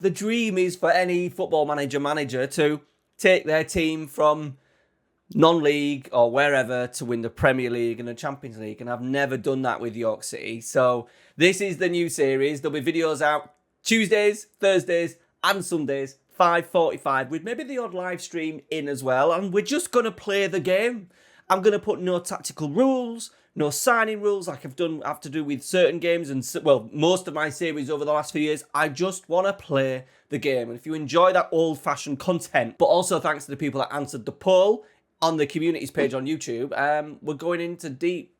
The dream is for any football manager to take their team from non-league or wherever to win the Premier League and the Champions League, and I've never done that with York City. So this is the new series. There'll be videos out Tuesdays, Thursdays and Sundays, 5:45, with maybe the odd live stream in as well, and we're just going to play the game. I'm going to put no tactical rules, no signing rules like have to do with certain games and, well, most of my series over the last few years. I just want to play the game. And if you enjoy that old-fashioned content, but also thanks to the people that answered the poll on the communities page on YouTube, we're going into deep,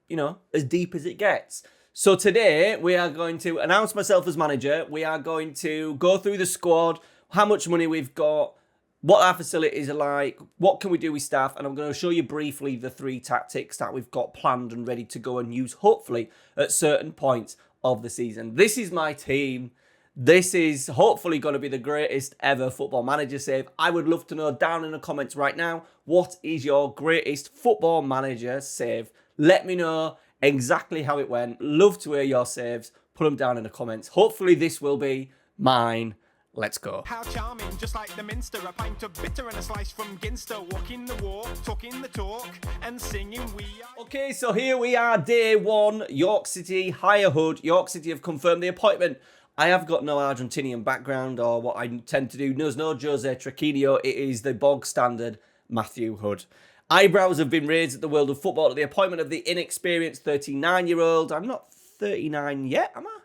as deep as it gets. So today we are going to announce myself as manager. We are going to go through the squad, how much money we've got, what our facilities are like, what can we do with staff, and I'm going to show you briefly the 3 tactics that we've got planned and ready to go and use, hopefully, at certain points of the season. This is my team. This is hopefully going to be the greatest ever football manager save. I would love to know down in the comments right now, what is your greatest football manager save? Let me know exactly how it went. Love to hear your saves. Put them down in the comments. Hopefully this will be mine. Let's go. How charming, just like the Minster, a pint of bitter and a slice from Ginster, walking the walk, talking the talk, and singing we are... Okay, so here we are, day 1, York City, Higher Hood. York City have confirmed the appointment. I have got no Argentinian background, or what I tend to do. There's no Jose Trquinio. It is the bog standard Matthew Hood. Eyebrows have been raised at the world of football at the appointment of the inexperienced 39-year-old. I'm not 39 yet, am I?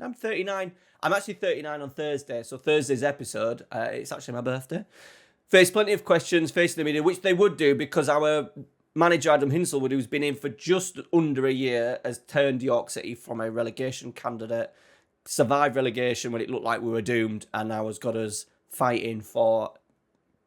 I'm 39. I'm actually 39 on Thursday, so Thursday's episode, it's actually my birthday. Faced plenty of questions, facing the media, which they would do because our manager Adam Hinselwood, who's been in for just under a year, has turned York City from a relegation candidate, survived relegation when it looked like we were doomed, and now has got us fighting for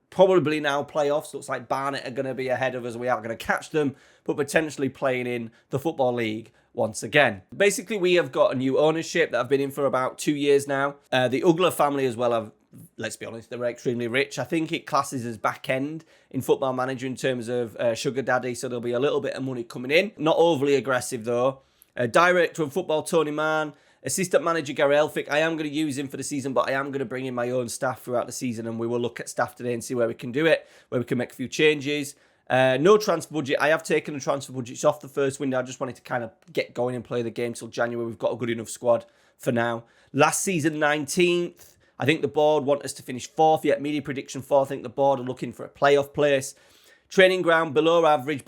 probably now playoffs. Looks like Barnet are going to be ahead of us. We are going to catch them, but potentially playing in the Football League once again. Basically, we have got a new ownership that have been in for about 2 years now. The Ugler family as well have, let's be honest, they're extremely rich. I think it classes as back end in Football Manager in terms of sugar daddy, so there'll be a little bit of money coming in. Not overly aggressive though. Director of football, Tony Mann. Assistant manager, Gary Elphick. I am going to use him for the season, but I am going to bring in my own staff throughout the season, and we will look at staff today and see where we can do it, where we can make a few changes. No transfer budget. I have taken the transfer budgets off the first window. I just wanted to kind of get going and play the game till January. We've got a good enough squad for now. Last season, 19th. I think the board want us to finish 4th. Yet media prediction 4th. I think the board are looking for a playoff place. Training ground, below average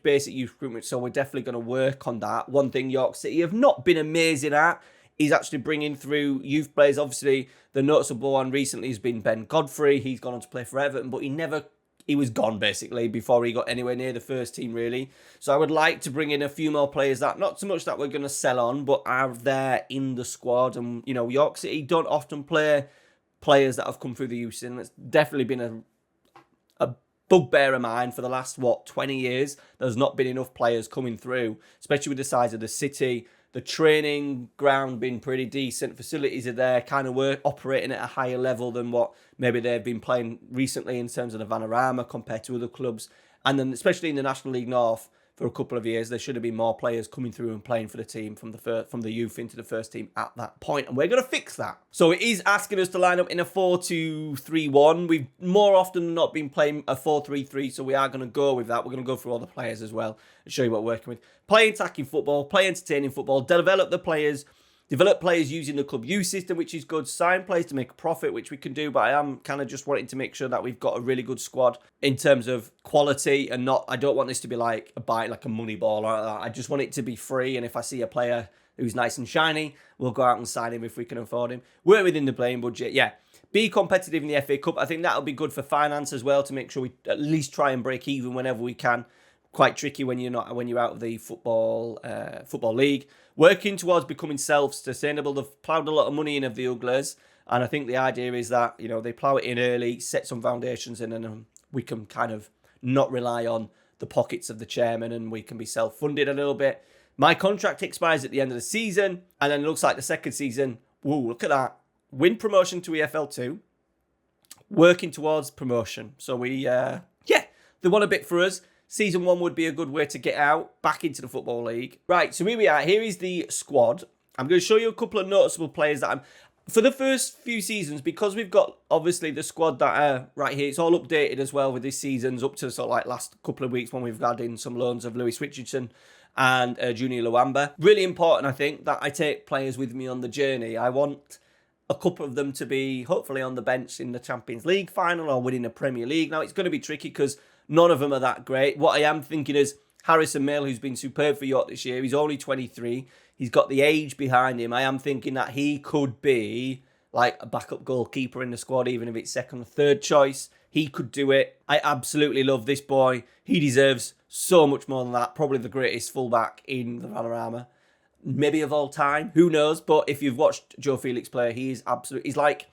basic youth recruitment. So we're definitely going to work on that. One thing York City have not been amazing at is actually bringing through youth players. Obviously, the noticeable one recently has been Ben Godfrey. He's gone on to play for Everton, but he was gone basically before he got anywhere near the first team really. So I would like to bring in a few more players that, not so much that we're going to sell on, but are there in the squad. And, York City don't often play players that have come through the youth scene. It's definitely been a bugbear of mine for the last, 20 years. There's not been enough players coming through, especially with the size of the city. The training ground being pretty decent. Facilities are there, kind of operating at a higher level than what maybe they've been playing recently in terms of the Vanarama compared to other clubs. And then especially in the National League North for a couple of years, there should have been more players coming through and playing for the team from the youth into the first team at that point. And we're going to fix that. So it is asking us to line up in a 4-2-3-1. We've more often than not been playing a 4-3-3, so we are going to go with that. We're going to go through all the players as well and show you what we're working with. Play attacking football, play entertaining football, develop players using the club youth system, which is good. Sign players to make a profit, which we can do, but I am kind of just wanting to make sure that we've got a really good squad in terms of quality and I don't want this to be like a money ball or like that. I just want it to be free, and if I see a player who's nice and shiny, we'll go out and sign him if we can afford him. Work within the playing budget, yeah. Be competitive in the FA Cup. I think that'll be good for finance as well, to make sure we at least try and break even whenever we can. Quite tricky when you're out of the football league. Working towards becoming self-sustainable. They've ploughed a lot of money in of the Uglers, and I think the idea is that they plough it in early, set some foundations in, and we can kind of not rely on the pockets of the chairman, and we can be self-funded a little bit. My contract expires at the end of the season, and then it looks like the second season. Whoa, look at that! Win promotion to EFL2. Working towards promotion. So they want a bit for us. Season 1 would be a good way to get out, back into the Football League. Right, so here we are. Here is the squad. I'm going to show you a couple of noticeable players that For the first few seasons, because we've got obviously the squad that are right here, it's all updated as well with this season's up to sort of like last couple of weeks when we've had in some loans of Lewis Richardson and Junior Luamba. Really important, I think, that I take players with me on the journey. I want a couple of them to be hopefully on the bench in the Champions League final or winning a Premier League. Now, it's going to be tricky because none of them are that great. What I am thinking is Harrison Mill, who's been superb for York this year, he's only 23. He's got the age behind him. I am thinking that he could be like a backup goalkeeper in the squad, even if it's second or third choice. He could do it. I absolutely love this boy. He deserves so much more than that. Probably the greatest fullback in the panorama. Maybe of all time. Who knows? But if you've watched Joe Felix play, he's like,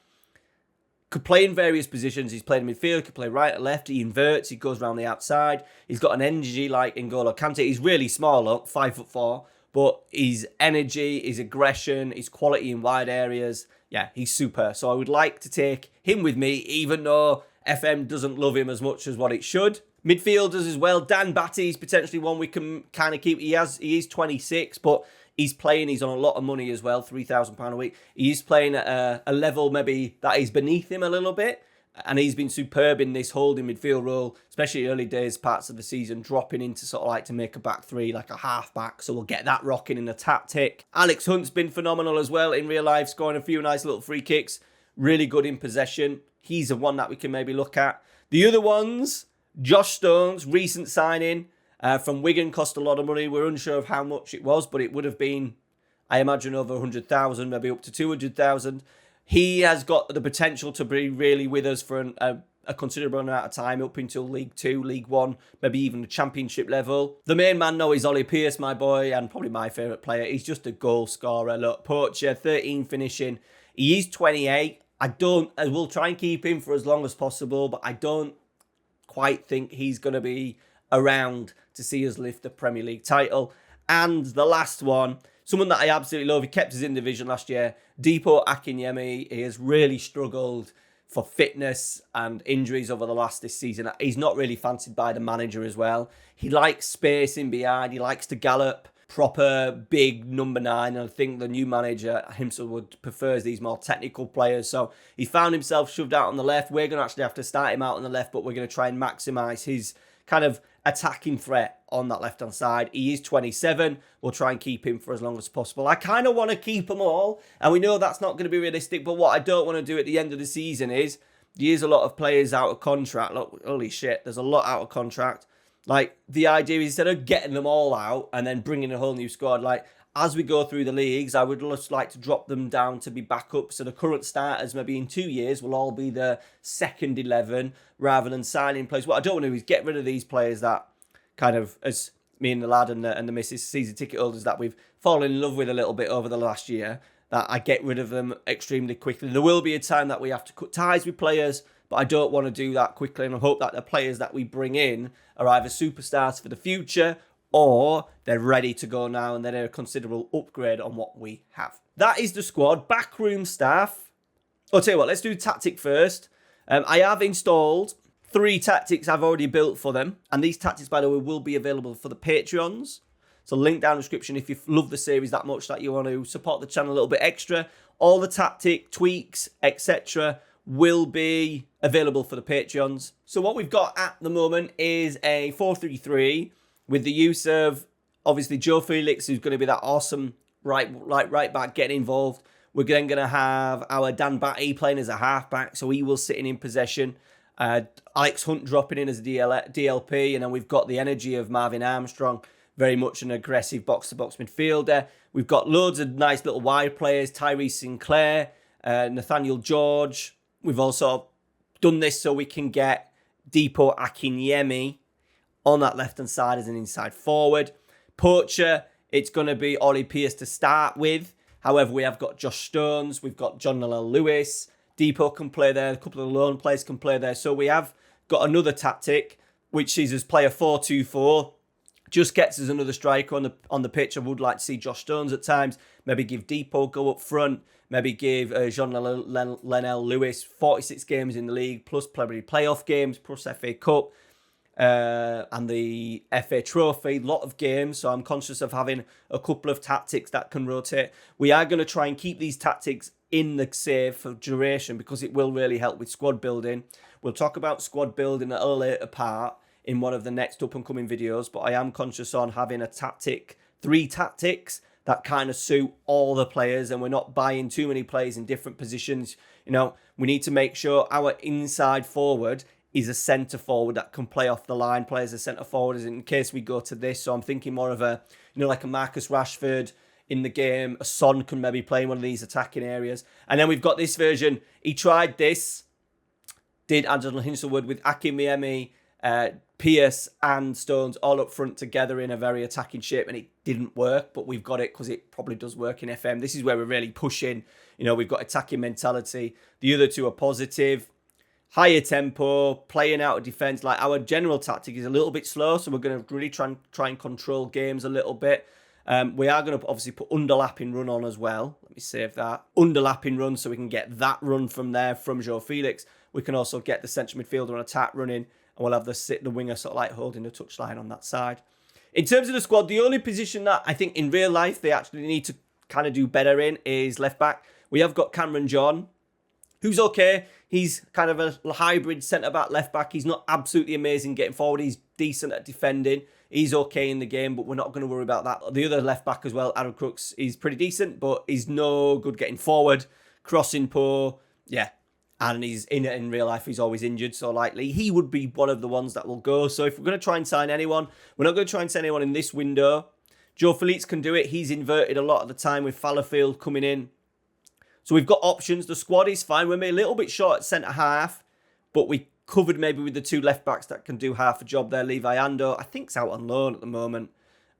could play in various positions. He's played in midfield, could play right or left. He inverts, he goes around the outside. He's got an energy like N'Golo Kante. He's really small, look, 5'4". But his energy, his aggression, his quality in wide areas, yeah, he's super. So I would like to take him with me, even though FM doesn't love him as much as what it should. Midfielders as well. Dan Batty is potentially one we can kind of keep. He is 26, but he's playing. He's on a lot of money as well, £3,000 a week. He's playing at a level maybe that is beneath him a little bit. And he's been superb in this holding midfield role, especially early days, parts of the season, dropping into sort of like to make a back three, like a half back. So we'll get that rocking in the tactic. Alex Hunt's been phenomenal as well in real life, scoring a few nice little free kicks. Really good in possession. He's the one that we can maybe look at. The other ones, Josh Stones, recent signing from Wigan, cost a lot of money. We're unsure of how much it was, but it would have been, I imagine, over 100,000, maybe up to 200,000. He has got the potential to be really with us for a considerable amount of time, up until League 2, League 1, maybe even the Championship level. The main man, though, is Ollie Pearce, my boy, and probably my favourite player. He's just a goal scorer. Look, poacher, 13 finishing. He is 28. I will try and keep him for as long as possible, but I don't quite think he's going to be around to see us lift the Premier League title. And the last one, someone that I absolutely love, he kept us in division last year, Deepo Akinyemi. He has really struggled for fitness and injuries over this season. He's not really fancied by the manager as well. He likes space in behind. He likes to gallop. Proper big number 9. And I think the new manager himself prefers these more technical players. So he found himself shoved out on the left. We're going to actually have to start him out on the left, but we're going to try and maximise his kind of attacking threat on that left-hand side. He is 27. We'll try and keep him for as long as possible. I kind of want to keep them all, and we know that's not going to be realistic, but what I don't want to do at the end of the season is, there's a lot of players out of contract. Look, holy shit, there's a lot out of contract. Like, the idea is, instead of getting them all out and then bringing a whole new squad, like, as we go through the leagues, I would just like to drop them down to be backups. So the current starters, maybe in 2 years, will all be the second 11 rather than signing players. What I don't want to do is get rid of these players that kind of, as me and the lad and the missus season ticket holders that we've fallen in love with a little bit over the last year, that I get rid of them extremely quickly. There will be a time that we have to cut ties with players, but I don't want to do that quickly. And I hope that the players that we bring in are either superstars for the future, or they're ready to go now and they're a considerable upgrade on what we have. That is the squad. Backroom staff. I'll tell you what, let's do tactic first. I have installed 3 tactics I've already built for them. And these tactics, by the way, will be available for the Patreons. So link down in the description if you love the series that much that you want to support the channel a little bit extra. All the tactic tweaks, etc. will be available for the Patreons. So what we've got at the moment is a 4-3-3 with the use of, obviously, Joe Felix, who's going to be that awesome right back getting involved. We're then going to have our Dan Batty playing as a half-back, so he will sit in possession. Alex Hunt dropping in as a DLP, and then we've got the energy of Marvin Armstrong, very much an aggressive box-to-box midfielder. We've got loads of nice little wide players, Tyrese Sinclair, Nathaniel George. We've also done this so we can get Deepo Akinyemi on that left-hand side as an inside forward. Poacher, it's going to be Ollie Pearce to start with. However, we have got Josh Stones. We've got John Noel Lewis. Deepo can play there. A couple of lone players can play there. So we have got another tactic, which is as play a 4-2-4. Just gets us another striker on the pitch. I would like to see Josh Stones at times. Maybe give Deepo go up front. Maybe give Jean Lennell Lewis 46 games in the league, plus playoff games, plus FA Cup. And the FA Trophy, lot of games, so I'm conscious of having a couple of tactics that can rotate. We are going to try and keep these tactics in the save for duration because it will really help with squad building. We'll talk about squad building at a later part in one of the next up-and-coming videos, but I am conscious on having a tactic, 3 tactics that kind of suit all the players, and we're not buying too many players in different positions. You know, we need to make sure our inside forward is a centre forward that can play off the line, play as a centre forward in case we go to this. So I'm thinking more of a, you know, like a Marcus Rashford in the game. A Son can maybe play in one of these attacking areas. And then we've got this version. He tried this, did Angela Hinshelwood with Akimiemi, Pierce and Stones all up front together in a very attacking shape, and it didn't work, but we've got it because it probably does work in FM. This is where we're really pushing. You know, we've got attacking mentality. The other two are positive, higher tempo, playing out of defence. Like, our general tactic is a little bit slow, so we're going to really try and control games a little bit. We are going to obviously put underlapping run on as well. Let me save that. Underlapping run, so we can get that run from there, from Joe Felix. We can also get the central midfielder on attack running, and we'll have the winger sort of like holding the touchline on that side. In terms of the squad, the only position that I think in real life they actually need to kind of do better in is left back. We have got Cameron John, who's okay. He's kind of a hybrid centre-back, left-back. He's not absolutely amazing getting forward. He's decent at defending. He's okay in the game, but we're not going to worry about that. The other left-back as well, Aaron Crooks, is pretty decent, but he's no good getting forward, crossing poor. Yeah. And he's in real life, he's always injured, so likely he would be one of the ones that will go. So if we're going to try and sign anyone, we're not going to try and sign anyone in this window. Joe Felix can do it. He's inverted a lot of the time with Fallowfield coming in. So we've got options. The squad is fine. We're maybe a little bit short at centre-half, but we covered maybe with the 2 left-backs that can do half a job there. Levi Ando, I think, is out on loan at the moment.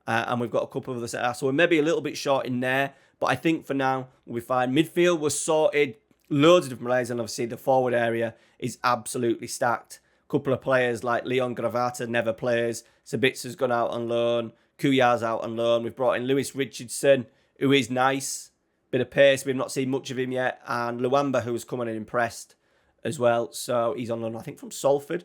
And we've got a couple of other centre-halves. So we're maybe a little bit short in there. But I think for now, we'll be fine. Midfield was sorted. Loads of different players, and obviously the forward area is absolutely stacked. A couple of players like Leon Gravata never plays. Sabitza's gone out on loan. Kuyar's out on loan. We've brought in Lewis Richardson, who is nice. Bit of pace. We've not seen much of him yet. And Luamba, who's come in and impressed as well. So he's on loan, I think, from Salford.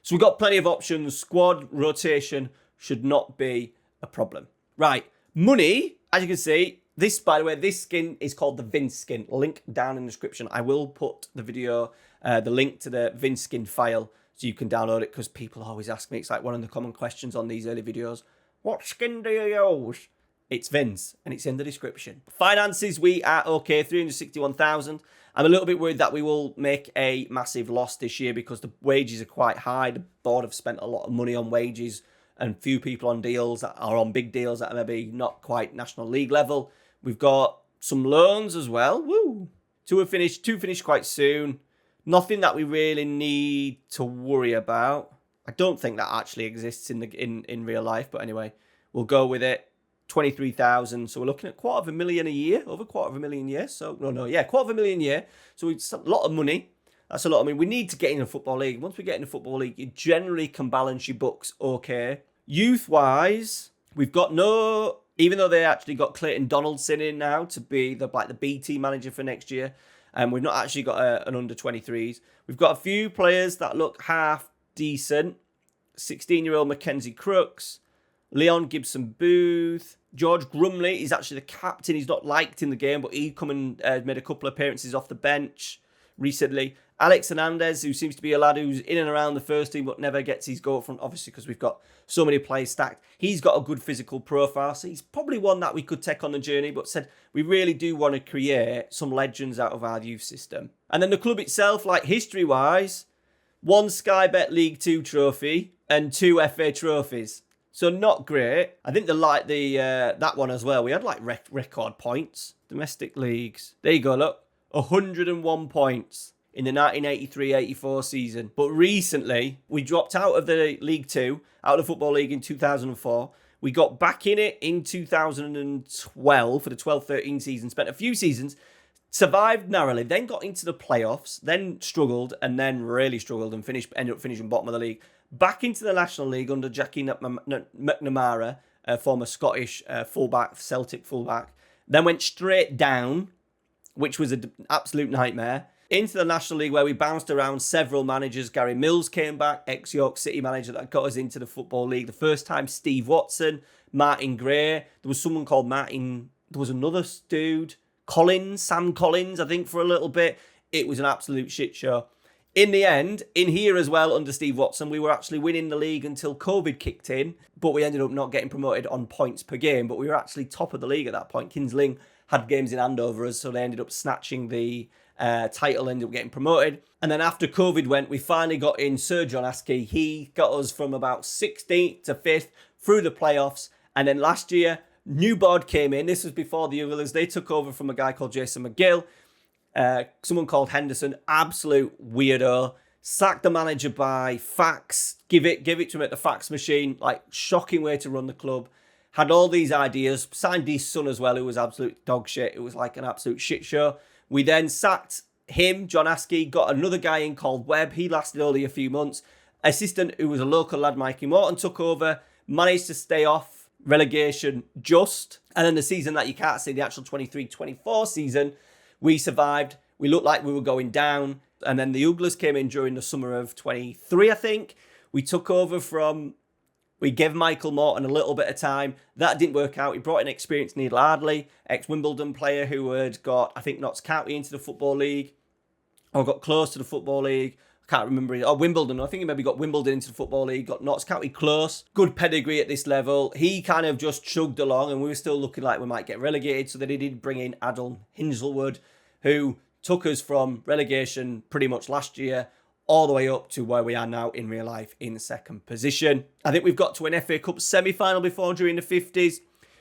So we've got plenty of options. Squad rotation should not be a problem. Right. Money, as you can see, this, by the way, this skin is called the Vince skin. Link down in the description. I will put the video, the link to the Vince skin file so you can download it, because people always ask me. It's like one of the common questions on these early videos. What skin do you use? It's Vince, and it's in the description. Finances, we are okay, 361,000. I'm a little bit worried that we will make a massive loss this year because the wages are quite high. The board have spent a lot of money on wages, and few people on deals that are on big deals that are maybe not quite National League level. We've got some loans as well. Woo! Two finish quite soon. Nothing that we really need to worry about. I don't think that actually exists in real life, but anyway, we'll go with it. 23,000. So we're looking at $250,000 a year, over $250,000 a year. So $250,000 a year. So it's a lot of money. That's a lot of money. We need to get in a football league. Once we get in a football league, you generally can balance your books okay. Youth-wise, we've got no. Even though they actually got Clayton Donaldson in now to be the B team manager for next year, and we've not actually got an under-23s. We've got a few players that look half decent. 16-year-old Mackenzie Crooks, Leon Gibson Booth, George Grumley. He's actually the captain. He's not liked in the game, but he come and made a couple of appearances off the bench recently. Alex Hernandez, who seems to be a lad who's in and around the first team but never gets his goal front, obviously, because we've got so many players stacked. He's got a good physical profile, so he's probably one that we could take on the journey, but said we really do want to create some legends out of our youth system. And then the club itself, like history-wise, 1 Sky Bet League 2 trophy and 2 FA trophies. So not great. I think that one as well. We had like record points, domestic leagues. There you go, look. 101 points in the 1983-84 season. But recently, we dropped out of the League 2, out of the Football League in 2004. We got back in it in 2012 for the 12-13 season, spent a few seasons, survived narrowly, then got into the playoffs, then struggled, and then really struggled and ended up finishing bottom of the league. Back into the National League under Jackie McNamara, former Scottish fullback, Celtic fullback. Then went straight down, which was an absolute nightmare. Into the National League, where we bounced around several managers. Gary Mills came back, ex-York City manager that got us into the Football League. The first time, Steve Watson, Martin Gray. There was someone called Martin. There was another dude Sam Collins, I think, for a little bit. It was an absolute shit show. In the end, in here as well, under Steve Watson, we were actually winning the league until COVID kicked in, but we ended up not getting promoted on points per game, but we were actually top of the league at that point. Kingsling had games in hand over us, so they ended up snatching the title, ended up getting promoted. And then after COVID went, we finally got in Sir John Askey. He got us from about 16th to 5th through the playoffs. And then last year, new board came in. This was before the others. They took over from a guy called Jason McGill. Someone called Henderson, absolute weirdo. Sacked the manager by fax. Give it to him at the fax machine. Like, shocking way to run the club. Had all these ideas. Signed his son as well, who was absolute dog shit. It was like an absolute shit show. We then sacked him, John Askey, got another guy in called Webb. He lasted only a few months. Assistant, who was a local lad, Mikey Morton, took over. Managed to stay off relegation just. And then the season that you can't see, the actual 23-24 season, we survived. We looked like we were going down. And then the Uglers came in during the summer of 23, I think. We took over we gave Michael Morton a little bit of time. That didn't work out. He brought in experienced Neil Ardley, ex-Wimbledon player who had got, I think, Notts County into the Football League. Or got close to the Football League. I can't remember. Wimbledon. I think he maybe got Wimbledon into the Football League. Got Notts County close. Good pedigree at this level. He kind of just chugged along and we were still looking like we might get relegated. So they did bring in Adam Hinshelwood, who took us from relegation pretty much last year all the way up to where we are now in real life in second position. I think we've got to an FA Cup semi-final before during the 50s.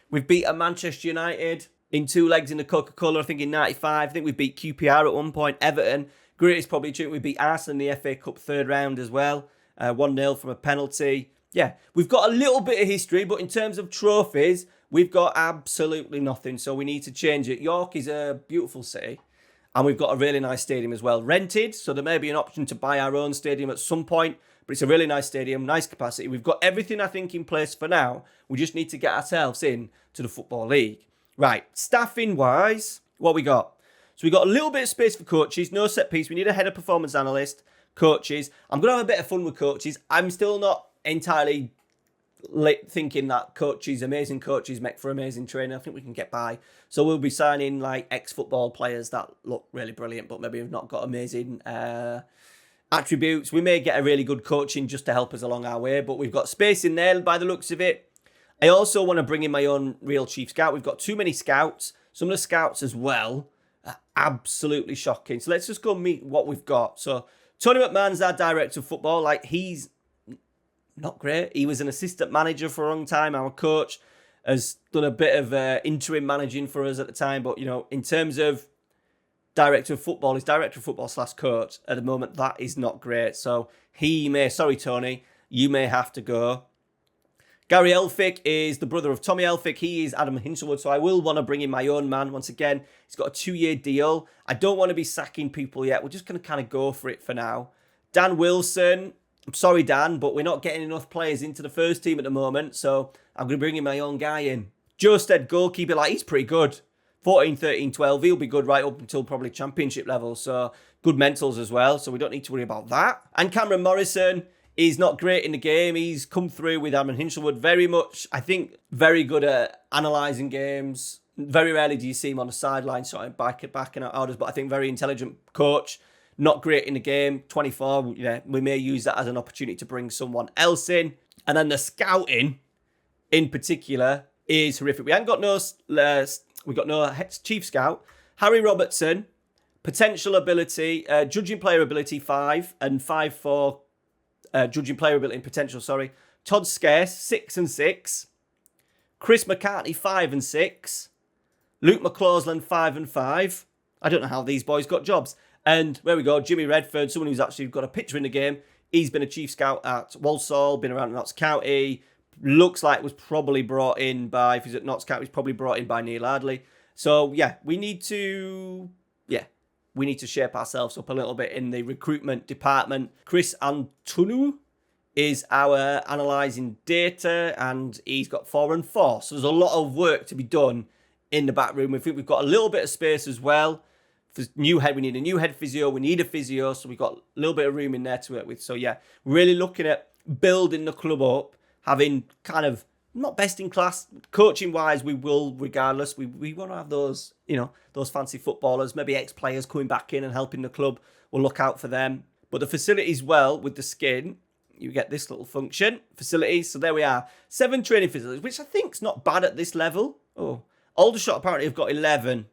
We've beaten Manchester United in 2 legs in the Coca-Cola, I think in 95. I think we beat QPR at one point, Everton. Greatest probably true. We beat Arsenal in the FA Cup third round as well. 1-0 from a penalty. Yeah, we've got a little bit of history, but in terms of trophies, we've got absolutely nothing. So we need to change it. York is a beautiful city. And we've got a really nice stadium as well. Rented, so there may be an option to buy our own stadium at some point. But it's a really nice stadium, nice capacity. We've got everything, I think, in place for now. We just need to get ourselves in to the Football League. Right, staffing-wise, what we got? So we got a little bit of space for coaches, no set piece. We need a head of performance analyst, coaches. I'm going to have a bit of fun with coaches. I'm still not entirely thinking that amazing coaches make for amazing trainer. I think we can get by. So we'll be signing like ex-football players that look really brilliant, but maybe have not got amazing attributes. We may get a really good coaching just to help us along our way, but we've got space in there by the looks of it. I also want to bring in my own real chief scout. We've got too many scouts. Some of the scouts as well are absolutely shocking. So let's just go meet what we've got. So Tony McMahon's our director of football. Like, he's not great. He was an assistant manager for a long time. Our coach has done a bit of interim managing for us at the time. But, you know, in terms of director of football, he's director of football / coach. At the moment, that is not great. So sorry, Tony, you may have to go. Gary Elphick is the brother of Tommy Elphick. He is Adam Hinshelwood. So I will want to bring in my own man. Once again, he's got a 2-year deal. I don't want to be sacking people yet. We're just going to kind of go for it for now. Dan Wilson. I'm sorry, Dan, but we're not getting enough players into the first team at the moment, so I'm going to bring in my own guy in. Joe Stead, goalkeeper, like, he's pretty good. 14, 13, 12, he'll be good right up until probably championship level, so good mentals as well, so we don't need to worry about that. And Cameron Morrison is not great in the game. He's come through with Aaron Hinshelwood very much, I think, very good at analysing games. Very rarely do you see him on the sideline, sort of backing out orders, but I think very intelligent coach. Not great in the game, 24. Yeah, we may use that as an opportunity to bring someone else in. And then the scouting, in particular, is horrific. We got no chief scout. Harry Robertson, potential ability, judging player ability 5 and 5 for judging player ability and potential. Sorry, Todd Scarce 6 and 6. Chris McCartney 5 and 6. Luke McClausland 5 and 5. I don't know how these boys got jobs. And there we go, Jimmy Redford, someone who's actually got a picture in the game. He's been a chief scout at Walsall, been around Notts County. Looks like was probably brought in by, if he's at Notts County, he's probably brought in by Neil Ardley. So, yeah, we need to shape ourselves up a little bit in the recruitment department. Chris Antunu is our analysing data, and he's got 4 and 4. So there's a lot of work to be done in the back room. We think we've got a little bit of space as well. For new head, we need a new head physio. We need a physio, so we've got a little bit of room in there to work with. So yeah, really looking at building the club up, having kind of not best in class. Coaching wise, we will, regardless. We want to have those, those fancy footballers, maybe ex-players coming back in and helping the club. We'll look out for them. But the facilities, well, with the skin, you get this little function, facilities. So there we are, 7 training facilities, which I think's not bad at this level. Oh, Aldershot apparently have got 11.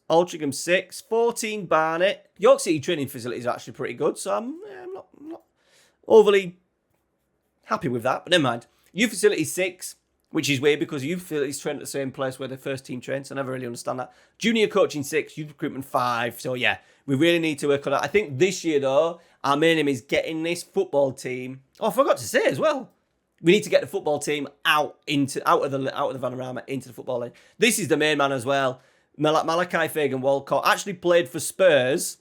Altrincham 6, 14 Barnet. York City training facilities are actually pretty good, so I'm not overly happy with that, but never mind. Youth facilities 6, which is weird because youth facilities train at the same place where the first team trains, so I never really understand that. Junior coaching 6, youth recruitment 5, so yeah, we really need to work on that. I think this year though, our main aim is getting this football team. Oh, I forgot to say as well. We need to get the football team out of the Vanarama into the football league. This is the main man as well. Malachi Fagan-Walcott actually played for Spurs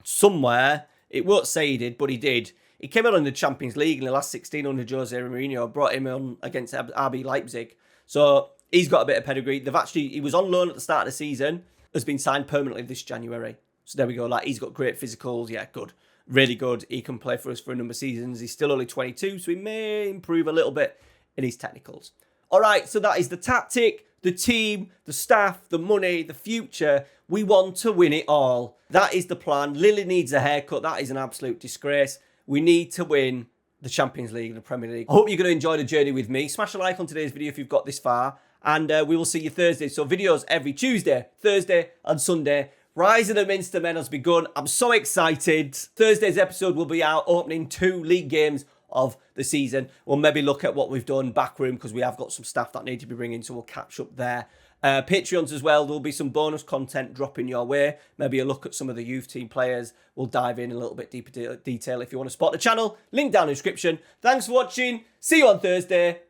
somewhere. It won't say he did, but he did. He came out in the Champions League in the last 16 under Jose Mourinho, brought him on against RB Leipzig. So he's got a bit of pedigree. He was on loan at the start of the season, has been signed permanently this January. So there we go. He's got great physicals. Yeah, good. Really good. He can play for us for a number of seasons. He's still only 22, so he may improve a little bit in his technicals. All right, so that is the tactic, the team, the staff, the money, the future. We want to win it all. That is the plan. Lily needs a haircut. That is an absolute disgrace. We need to win the Champions League and the Premier League. I hope you're going to enjoy the journey with me. Smash a like on today's video if you've got this far. And we will see you Thursday. So videos every Tuesday, Thursday and Sunday. Rise of the Minstermen has begun. I'm so excited. Thursday's episode will be out opening 2 league games of the season. We'll maybe look at what we've done backroom because we have got some staff that need to be bringing, so we'll catch up there. Patreons as well. There'll be some bonus content dropping your way. Maybe a look at some of the youth team players. We'll dive in a little bit deeper detail if you want to spot the channel. Link down in the description. Thanks for watching. See you on Thursday.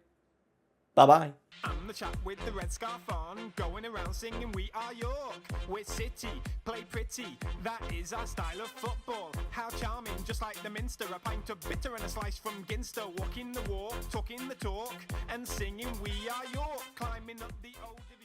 Bye-bye. I'm the chap with the red scarf on, going around singing we are York. We're City, play pretty, that is our style of football. How charming, just like the Minster, a pint of bitter and a slice from Ginster. Walking the walk, talking the talk, and singing we are York. Climbing up the old division.